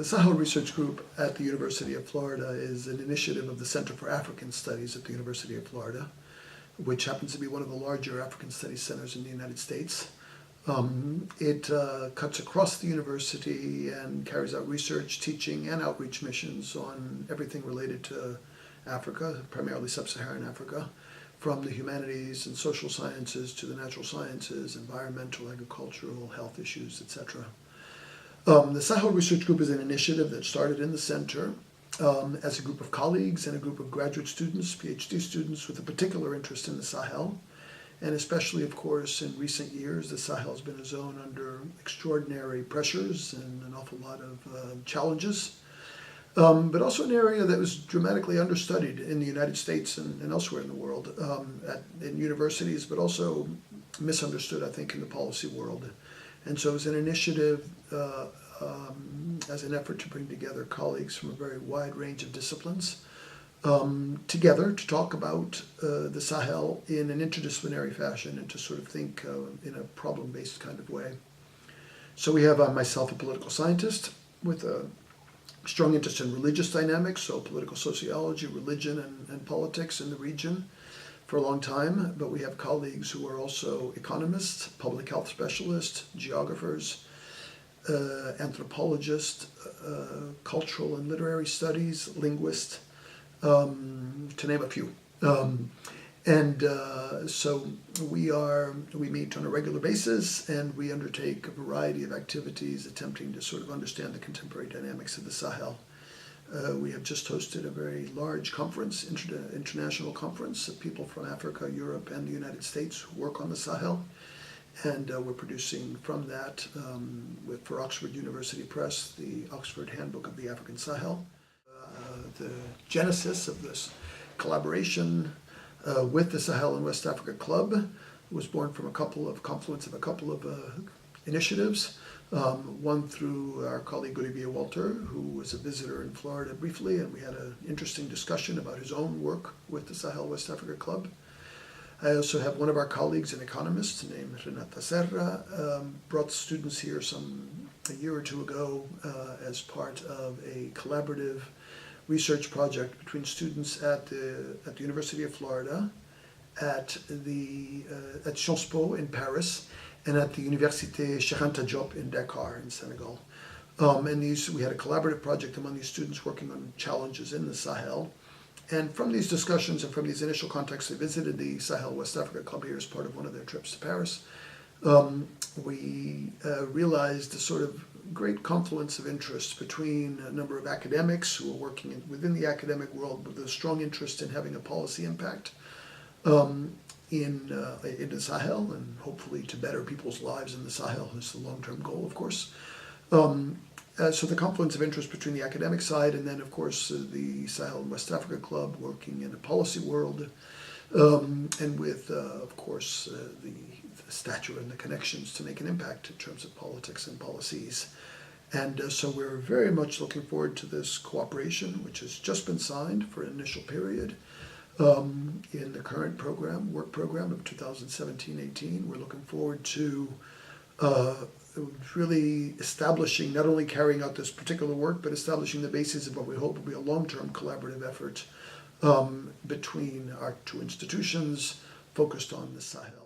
The Sahel Research Group at the University of Florida is an initiative of the Center for African Studies at the University of Florida, which happens to be one of the larger African Studies centers in the United States. It cuts across the university and carries out research, teaching, and outreach missions on everything related to Africa, primarily sub-Saharan Africa, from the humanities and social sciences to the natural sciences, environmental, agricultural, health issues, etc. The Sahel Research Group is an initiative that started in the center as a group of colleagues and a group of graduate students, PhD students, with a particular interest in the Sahel. And especially, of course, in recent years, the Sahel has been a zone under extraordinary pressures and an awful lot of challenges, but also an area that was dramatically understudied in the United States and elsewhere in the world, in universities, but also misunderstood, I think, in the policy world. And so it was an initiative as an effort to bring together colleagues from a very wide range of disciplines together to talk about the Sahel in an interdisciplinary fashion and to sort of think in a problem-based kind of way. So we have myself, a political scientist with a strong interest in religious dynamics, so political sociology, religion, and politics in the region for a long time, but we have colleagues who are also economists, public health specialists, geographers, anthropologists, cultural and literary studies, linguists, to name a few. So we meet on a regular basis and we undertake a variety of activities attempting to sort of understand the contemporary dynamics of the Sahel. We have just hosted a very large conference, international conference of people from Africa, Europe, and the United States who work on the Sahel. And we're producing from that, for Oxford University Press, the Oxford Handbook of the African Sahel. The genesis of this collaboration with the Sahel and West Africa Club was born from confluence of a couple of initiatives. One through our colleague Olivier Walter, who was a visitor in Florida briefly, and we had an interesting discussion about his own work with the Sahel West Africa Club. I also have one of our colleagues, an economist named Renata Serra, brought students here a year or two ago as part of a collaborative research project between students at the University of Florida, at Sciences Po in Paris, and at the Université Cheikh Anta Diop in Dakar in Senegal. We had a collaborative project among these students working on challenges in the Sahel. And from these discussions and from these initial contacts, they visited the Sahel West Africa Club here as part of one of their trips to Paris. We realized a sort of great confluence of interest between a number of academics who are working within the academic world with a strong interest in having a policy impact in the Sahel, and hopefully to better people's lives in the Sahel is the long-term goal, of course. So the confluence of interest between the academic side and then, of course, the Sahel and West Africa Club working in a policy world, and with, of course, the stature and the connections to make an impact in terms of politics and policies. And so we're very much looking forward to this cooperation, which has just been signed for an initial period in the current work program of 2017-18. We're looking forward to really establishing, not only carrying out this particular work, but establishing the basis of what we hope will be a long-term collaborative effort between our two institutions focused on the Sahel.